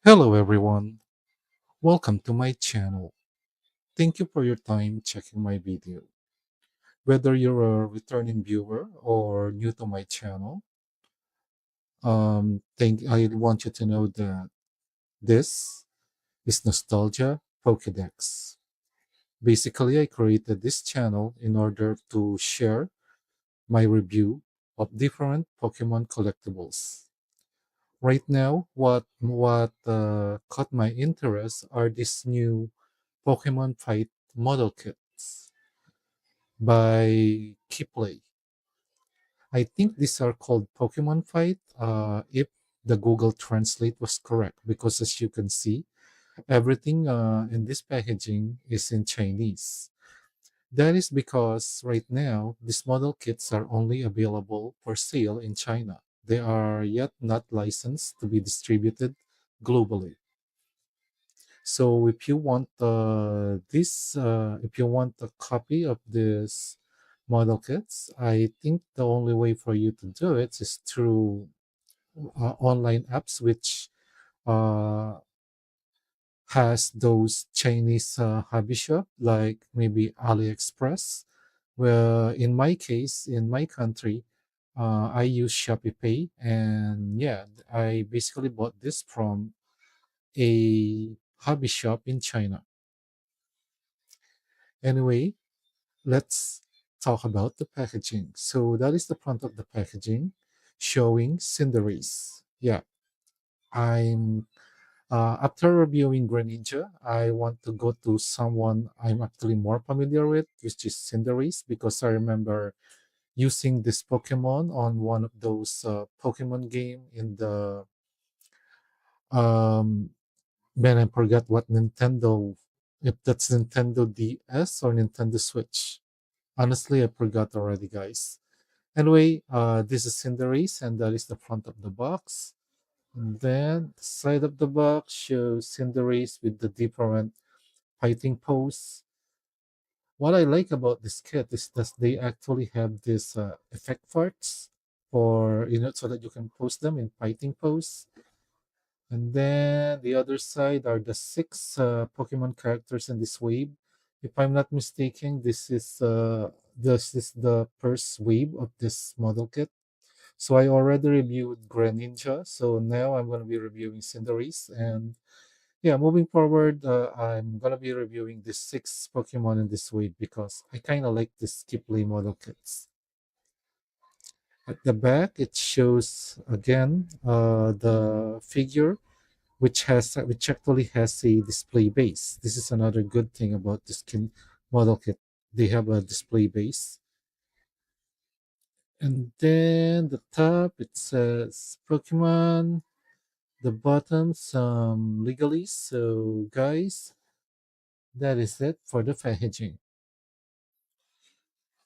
Hello everyone, welcome to my channel. Thank you for your time checking my video. Whether you're a returning viewer or new to my channel, I want you to know that this is Nostalgia Pokédex. Basically, I created this channel in order to share my review of different Pokemon collectibles. Right now, what caught my interest are these new Pokemon Fight Model Kits by KEEPLEY. I think these are called Pokemon Fight, if the Google Translate was correct, because as you can see, everything in this packaging is in Chinese. That is because right now, these model kits are only available for sale in China. They are yet not licensed to be distributed globally. So if you want a copy of this model kits, I think the only way for you to do it is through online apps, which uh, has those Chinese hobby shop, like maybe AliExpress. Well, in my case, in my country, I use Shopee Pay, and yeah, I basically bought this from a hobby shop in China. Anyway, let's talk about the packaging. So that is the front of the packaging showing Cinderace. Yeah, I'm after reviewing Greninja, I want to go to someone I'm actually more familiar with, which is Cinderace, because I remember using this Pokemon on one of those Pokemon game in the um man, I forgot what Nintendo, if that's Nintendo DS or Nintendo Switch. Honestly, I forgot already, guys. Anyway, this is Cinderace, and that is the front of the box. And then the side of the box shows Cinderace with the different fighting pose. What I like about this kit is that they actually have this effect parts for so that you can post them in fighting pose. And then the other side are the six Pokemon characters in this wave. If I'm not mistaken, this is the first wave of this model kit. So I already reviewed Greninja, so now I'm going to be reviewing Cinderace. And yeah, moving forward, I'm going to be reviewing the six Pokemon in this wave because I kind of like this Skipley model kits. At the back, it shows again the figure which actually has a display base. This is another good thing about the skin model kit. They have a display base. And then the top it says Pokemon, the bottom some legally. So guys, that is it for the packaging.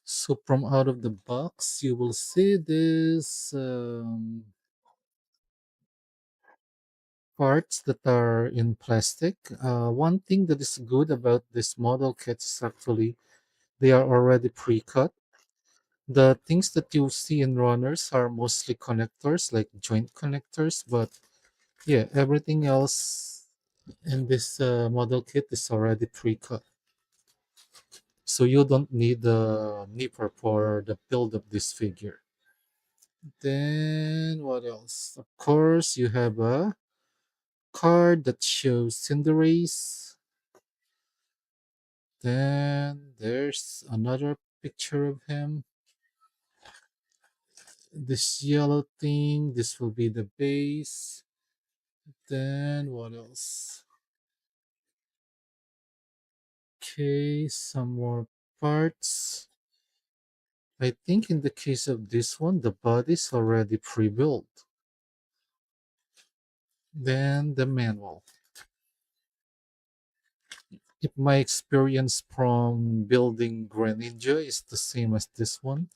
So from out of the box, you will see this parts that are in plastic. One thing that is good about this model kit is actually they are already pre-cut. The things that you see in runners are mostly connectors, like joint connectors, but yeah, everything else in this model kit is already pre-cut. So you don't need the nipper for the build of this figure. Then what else? Of course, you have a card that shows Cinderace. Then there's another picture of him. This yellow thing, this will be the base. Then what else? Okay, some more parts. I think in the case of this one, the body's already pre-built. Then the manual. If my experience from building Greninja is the same as this one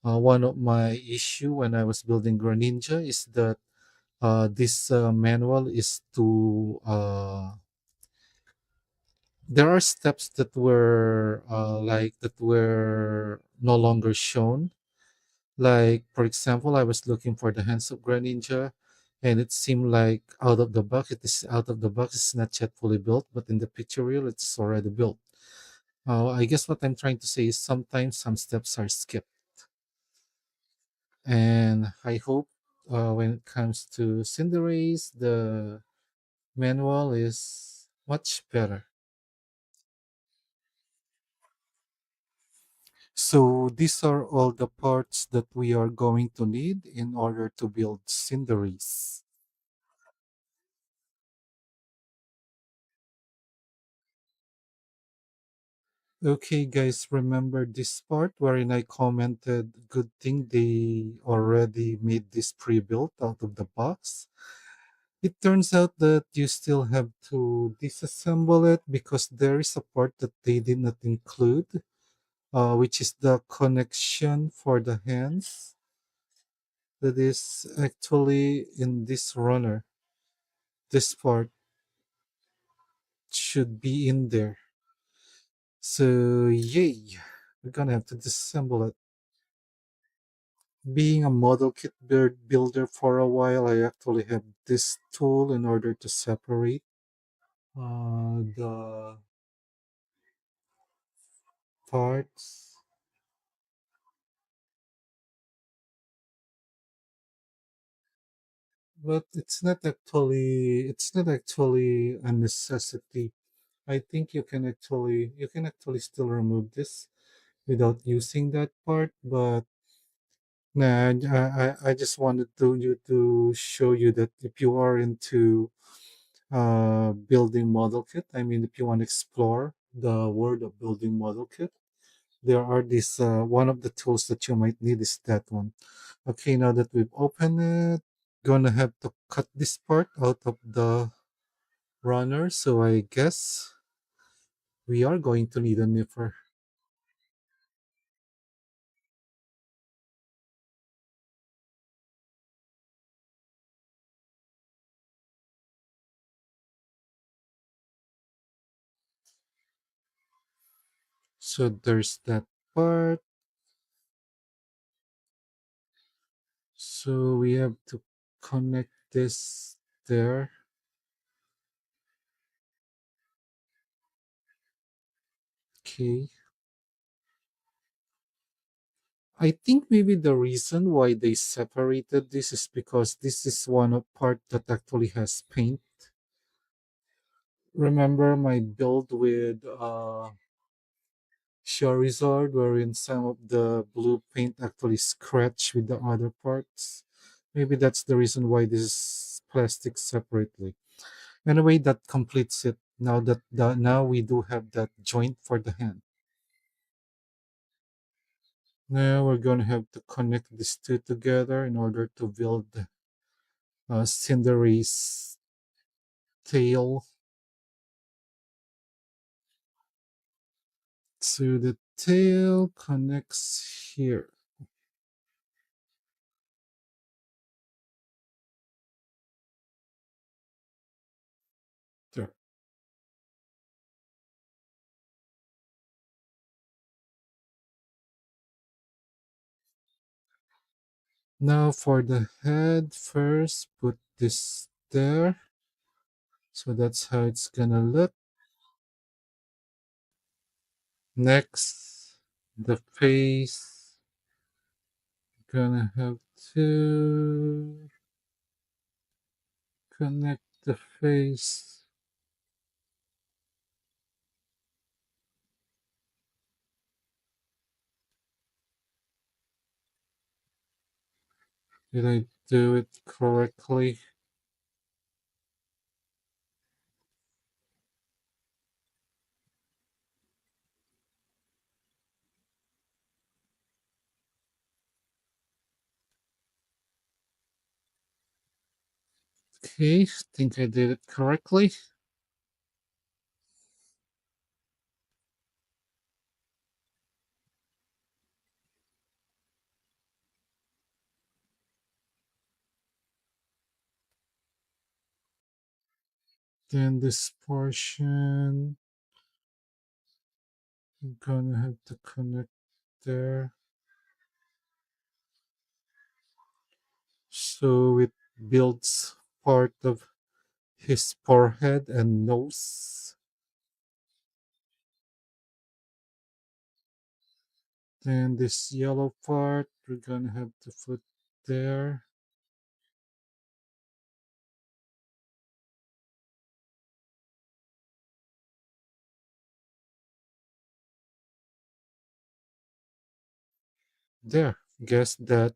of my issue when I was building Greninja is that this manual is too there are steps that were no longer shown. Like for example, I was looking for the hands of Greninja, And it seemed like out of the box, it is out of the box. It's not yet fully built, but in the picture reel, it's already built. I guess what I'm trying to say is sometimes some steps are skipped, and I hope when it comes to Cinderace, the manual is much better. So these are all the parts that we are going to need in order to build Cinderace. Okay, guys, remember this part wherein I commented, good thing they already made this pre-built out of the box. It turns out that you still have to disassemble it because there is a part that they did not include, which is the connection for the hands that is actually in this runner. This part should be in there. So, yay! We're gonna have to disassemble it. Being a model kit builder for a while, I actually have this tool in order to separate the parts. But it's not actually a necessity. I think you can actually still remove this without using that part, but nah, I just wanted to show you that if you are into building model kit, I mean if you want to explore the world of building model kit, there are these one of the tools that you might need is that one. Okay, now that we've opened it, gonna have to cut this part out of the runner, so I guess we are going to need a nipper. So there's that part. So we have to connect this there. Okay. I think maybe the reason why they separated this is because this is one of part that actually has paint. Remember my build with Charizard, wherein some of the blue paint actually scratch with the other parts. Maybe that's the reason why this is plastic separately. Anyway, that completes it. Now we do have that joint for the hand. Now we're going to have to connect these two together in order to build Cinderace tail. So the tail connects here. There. Now for the head, first put this there. So that's how it's gonna look. Next, the face. Gonna have to connect the face. Did I do it correctly? Okay, think I did it correctly. Then this portion, I'm gonna have to connect there. So with builds part of his forehead and nose. Then this yellow part, we're gonna have to put there. There. Guess that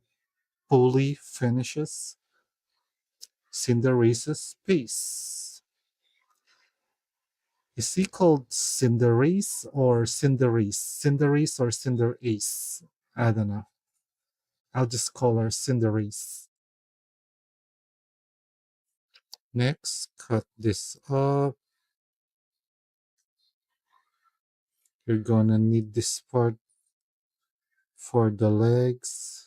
fully finishes Cinderace's face. Is he called Cinderace or Cinderace? Cinderace or Cinderace? I don't know. I'll just call her Cinderace. Next, cut this off. You're gonna need this part for the legs.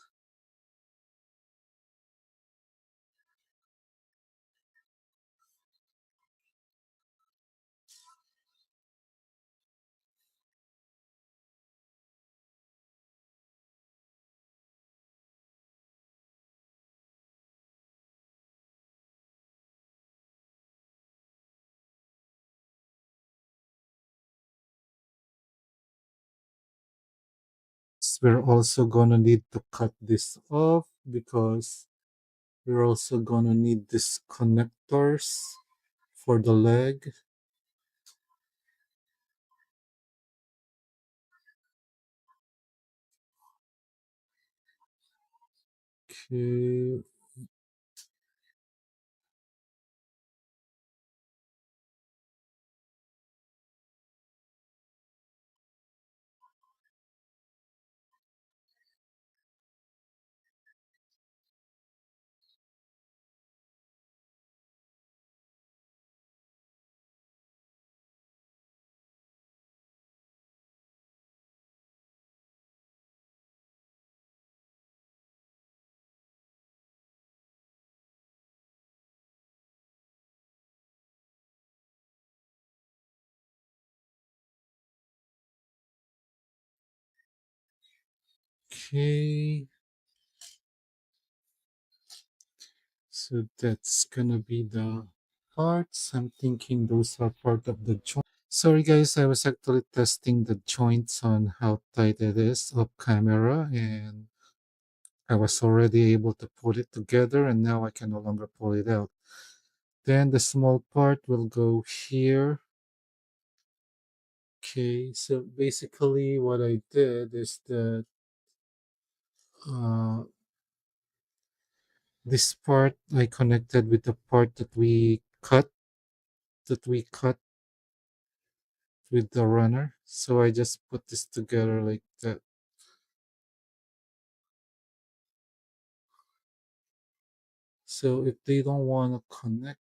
We're also gonna need to cut this off because we're also gonna need these connectors for the leg. Okay. Okay. So that's gonna be the parts. I'm thinking those are part of the joint. Sorry guys, I was actually testing the joints on how tight it is off camera, and I was already able to put it together, and now I can no longer pull it out. Then the small part will go here. Okay, so basically what I did is that uh, this part I connected with the part that we cut with the runner. So I just put this together like that. So if they don't want to connect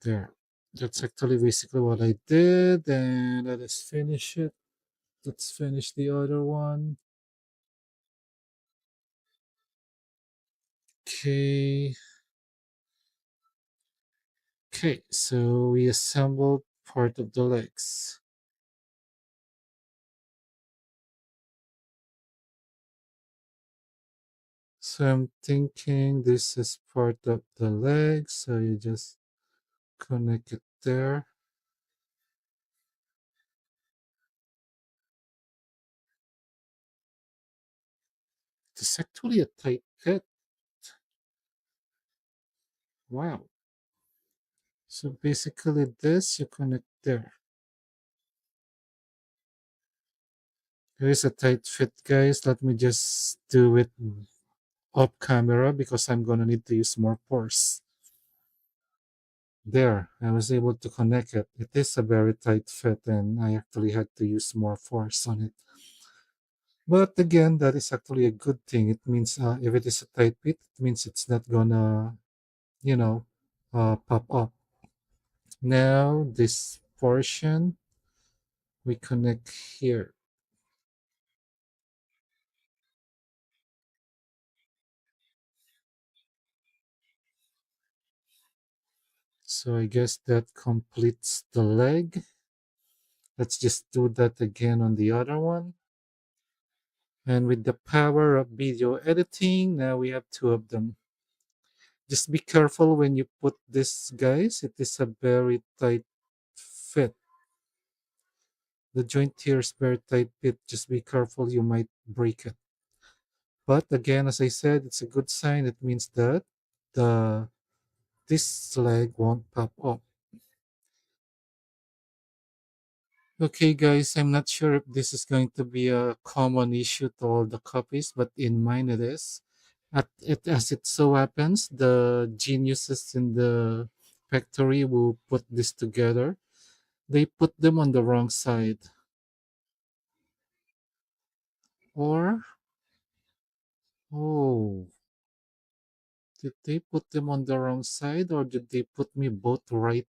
there, that's actually basically what I did. And let us finish it. Let's finish the other one. Okay. Okay, so we assembled part of the legs. So I'm thinking this is part of the leg, so you just connect it there. It's actually a tight fit. Wow. So basically this you connect there. There is a tight fit, guys. Let me just do it off camera because I'm gonna need to use more force. There, I was able to connect it. It is a very tight fit and I actually had to use more force on it. But again, that is actually a good thing. It means if it is a tight fit, it means it's not gonna, you know, pop up. Now this portion we connect here. So I guess that completes the leg. Let's just do that again on the other one. And with the power of video editing, now we have two of them. Just be careful when you put this, guys. It is a very tight fit. The joint here is very tight fit. Just be careful, you might break it. But again, as I said, it's a good sign. It means that the this leg won't pop up. Okay, guys, I'm not sure if this is going to be a common issue to all the copies, but in mine it is. As it so happens, the geniuses in the factory who put this together, they put them on the wrong side. Or, oh, did they put them on the wrong side or did they put me both right?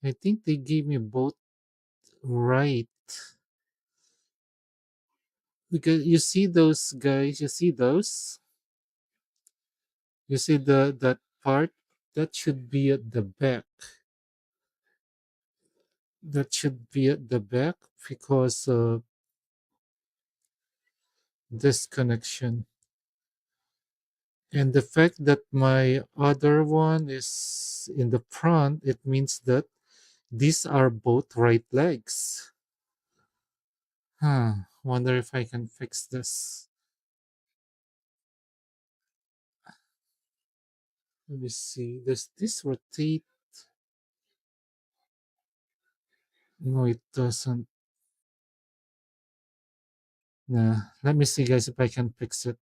I think they gave me both right. Because you see those guys, you see those? You see that part? That should be at the back. That should be at the back because this connection. And the fact that my other one is in the front, it means that these are both right legs. Wonder if I can fix this. Let me see. Does this rotate? No, it doesn't. Nah. Let me see, guys, if I can fix it.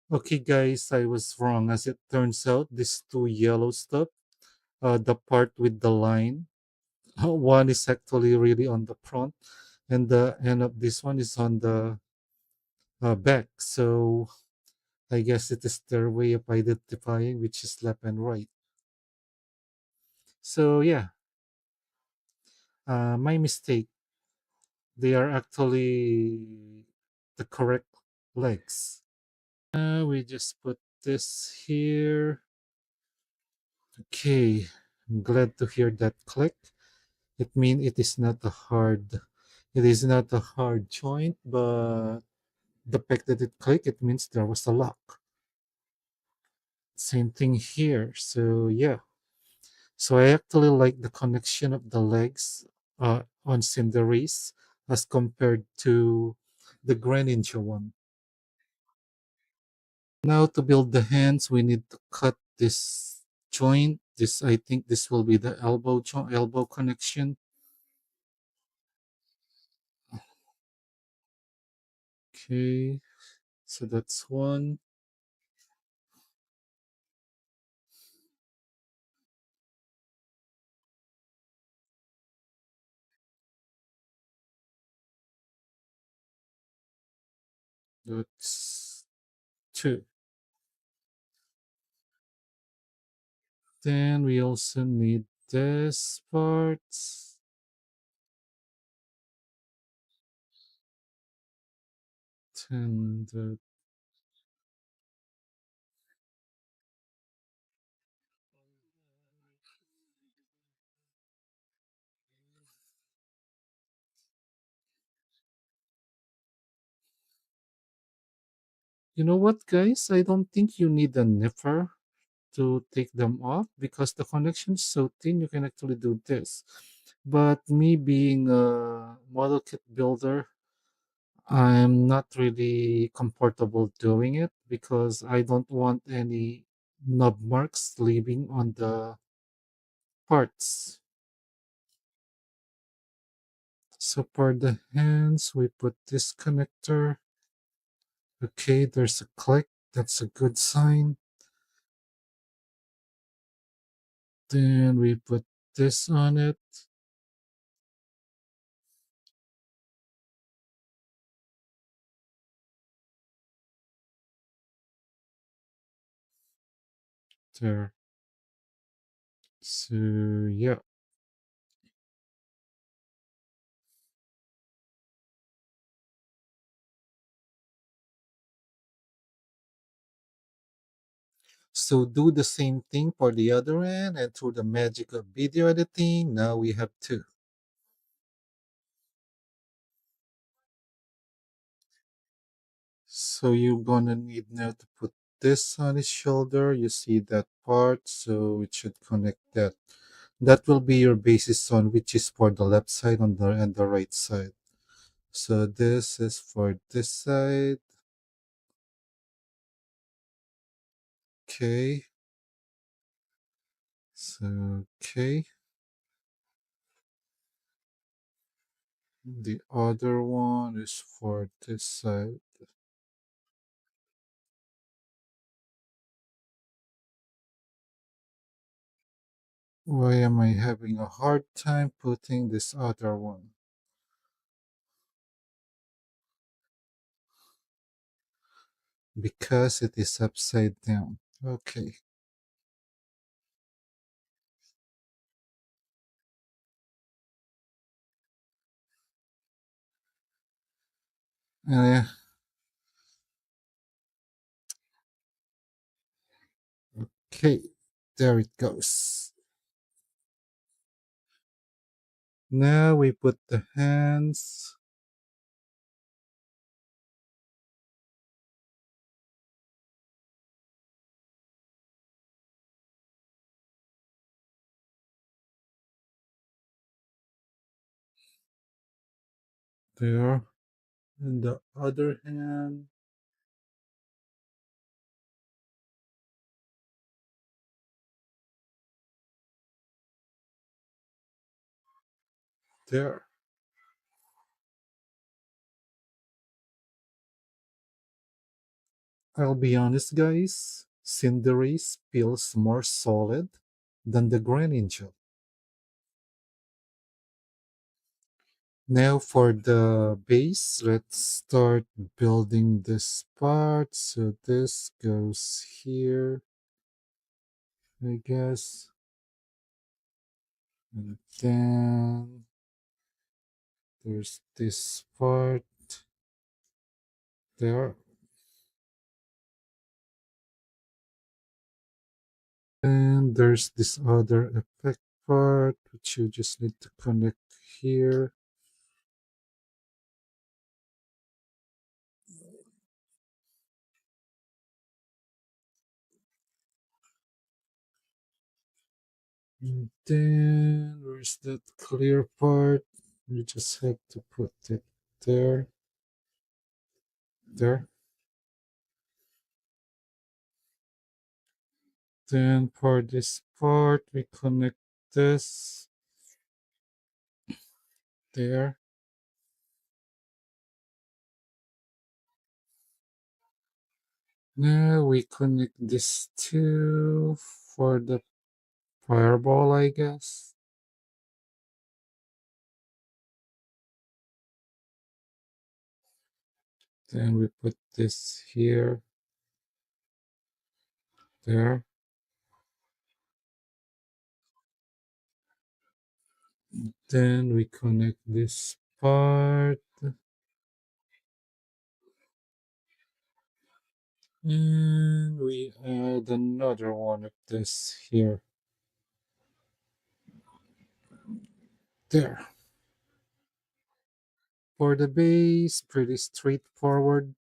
Okay, guys, I was wrong. As it turns out, these two yellow stuff, the part with the line, one is actually really on the front, and the end of this one is on the back. So I guess it is their way of identifying which is left and right. So yeah, my mistake. They are actually the correct legs. We just put this here. Okay, I'm glad to hear that click. It means it is not a hard joint, but the fact that it clicked, it means there was a lock. Same thing here. So yeah. So I actually like the connection of the legs on Cinderace as compared to the Greninja one. Now to build the hands, we need to cut this joint. This I think this will be the elbow connection. Okay, so that's one. That's two. Then we also need this part. And you know what, guys? I don't think you need a nipper to take them off because the connection is so thin. You can actually do this. But me being a model kit builder, I'm not really comfortable doing it because I don't want any knob marks leaving on the parts. So for the hands, we put this connector. Okay, there's a click. That's a good sign. Then we put this on it. There. So yeah. So do the same thing for the other end, and through the magic of video editing, now we have two. So you're gonna need now to put this on his shoulder. You see that part, so it should connect that. That will be your basis on which is for the left side on the and the right side. So this is for this side. Okay. So okay. The other one is for this side. Why am I having a hard time putting this other one? Because it is upside down. Okay. Uh, okay. There it goes. Now we put the hands. There. And the other hand. There. I'll be honest, guys. Cinderace feels more solid than the Greninja. Now for the base, let's start building this part. So this goes here, I guess. And then there's this part there. And there's this other effect part, which you just need to connect here. And then where's that clear part? You just have to put it there. There. Then for this part, we connect this there. Now we connect this two for the fireball, I guess. Then we put this here, there. Then we connect this part. And we add another one of this here. There. For the base, pretty straightforward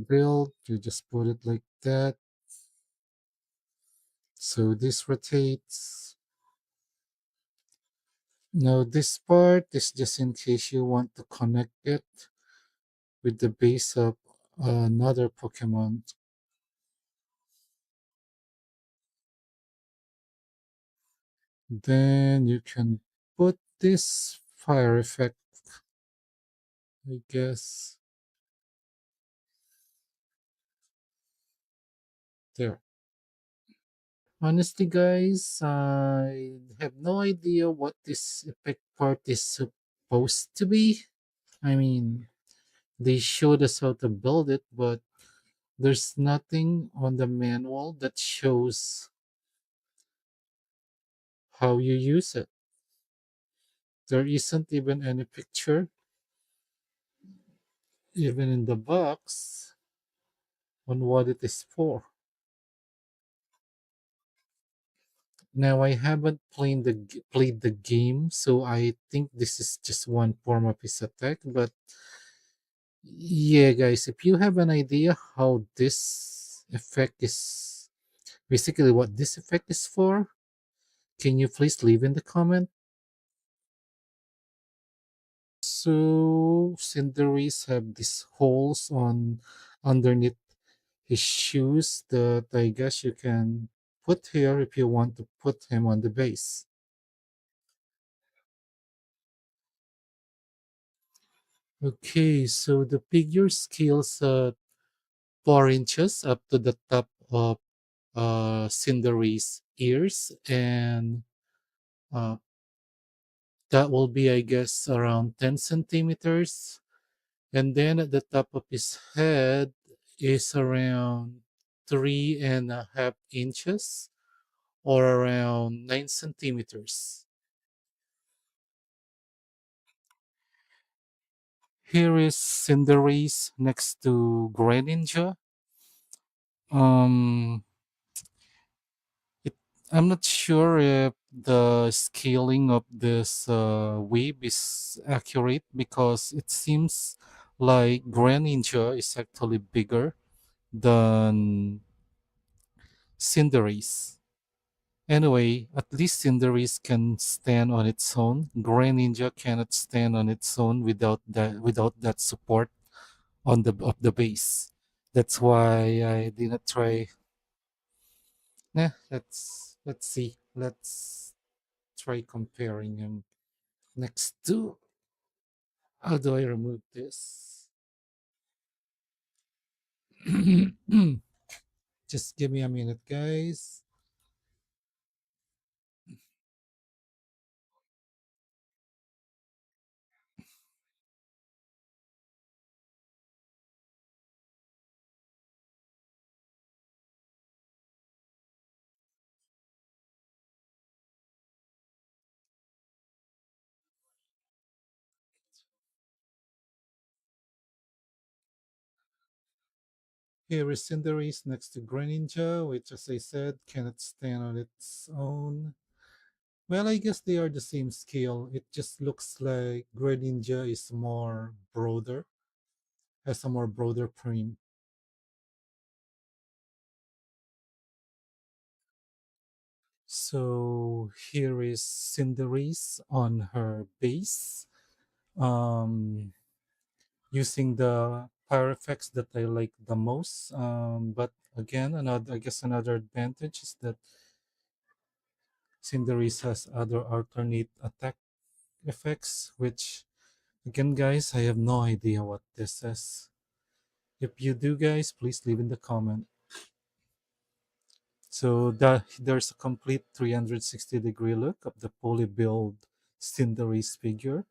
build. You just put it like that. So this rotates. Now this part is just in case you want to connect it with the base of another Pokemon. Then you can put this fire effect, I guess, there. Honestly, guys, I have no idea what this effect part is supposed to be. I mean, they showed us how to build it, but there's nothing on the manual that shows how you use it. There isn't even any picture, even in the box, on what it is for. Now I haven't played the game, so I think this is just one form of his attack. But yeah, guys, if you have an idea how this effect is basically what this effect is for. Can you please leave in the comment? So Cinderace have these holes on underneath his shoes that I guess you can put here if you want to put him on the base. Okay, so the figure scales 4 inches up to the top of Cinderace's ears, and uh, that will be, I guess, around 10 centimeters. And then at the top of his head is around 3.5 inches or around 9 centimeters. Here is Cinderace next to Greninja. Um, it, I'm not sure if the scaling of this wave is accurate because it seems like Greninja is actually bigger than Cinderace. Anyway, at least Cinderace can stand on its own. Greninja cannot stand on its own without that support on the base. That's why I did not try. Nah, let's see. Let's try comparing him next to. How do I remove this? Just give me a minute, guys. Here is Cinderace next to Greninja, which, as I said, cannot stand on its own. Well, I guess they are the same scale. It just looks like Greninja is more broader, has a more broader frame. So here is Cinderace on her base, um, using the fire effects that I like the most. But again, I guess another advantage is that Cinderace has other alternate attack effects, which again, guys, I have no idea what this is. If you do, guys, please leave in the comment. So that there's a complete 360-degree look of the fully built Cinderace figure.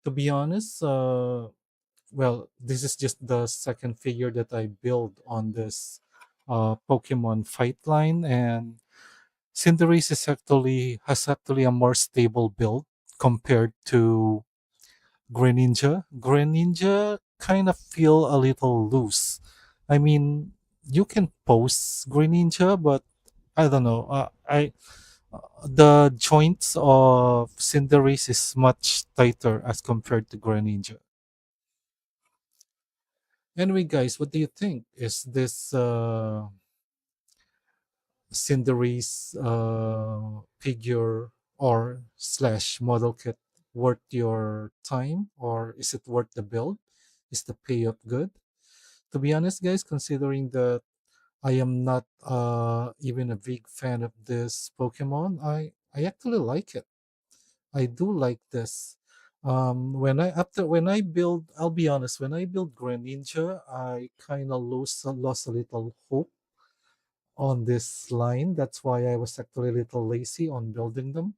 To be honest, well, this is just the second figure that I build on this Pokemon Fight line, and Cinderace has actually a more stable build compared to Greninja. Greninja kind of feel a little loose. I mean, you can pose Greninja, but I don't know. The joints of Cinderace is much tighter as compared to Greninja. Anyway, guys, what do you think? Is this Cinderace figure or slash model kit worth your time, or is it worth the build? Is the payoff good? To be honest, guys, considering that I am not even a big fan of this Pokemon, I actually like it. I do like this. When I build, I'll be honest. When I build Greninja, I kind of lost a little hope on this line. That's why I was actually a little lazy on building them.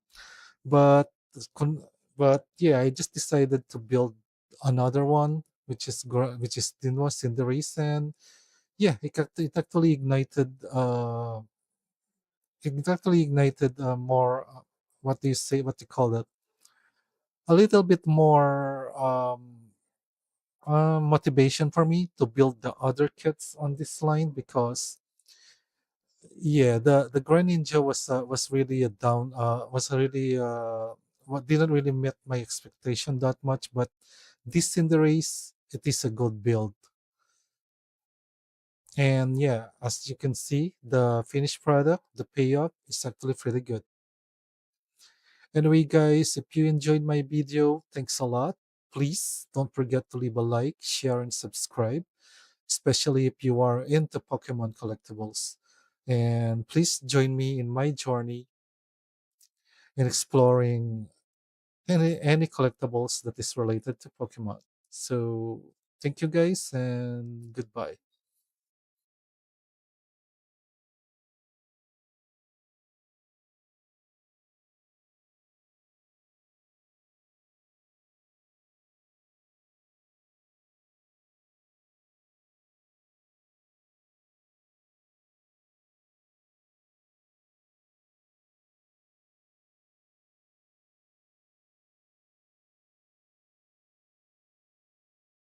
But con- but yeah, I just decided to build another one, which is Dinwa Cinderace, and yeah, it actually ignited more. What do you say? What do you call that? A little bit more motivation for me to build the other kits on this line because yeah, the Greninja was really a down was really what didn't really meet my expectation that much, but this Cinderace, it is a good build. And yeah, as you can see, the finished product, the payoff is actually pretty good. Anyway, guys, if you enjoyed my video, thanks a lot. Please don't forget to leave a like, share, and subscribe, especially if you are into Pokemon collectibles. And please join me in my journey in exploring any collectibles that is related to Pokemon. So, thank you guys, and goodbye.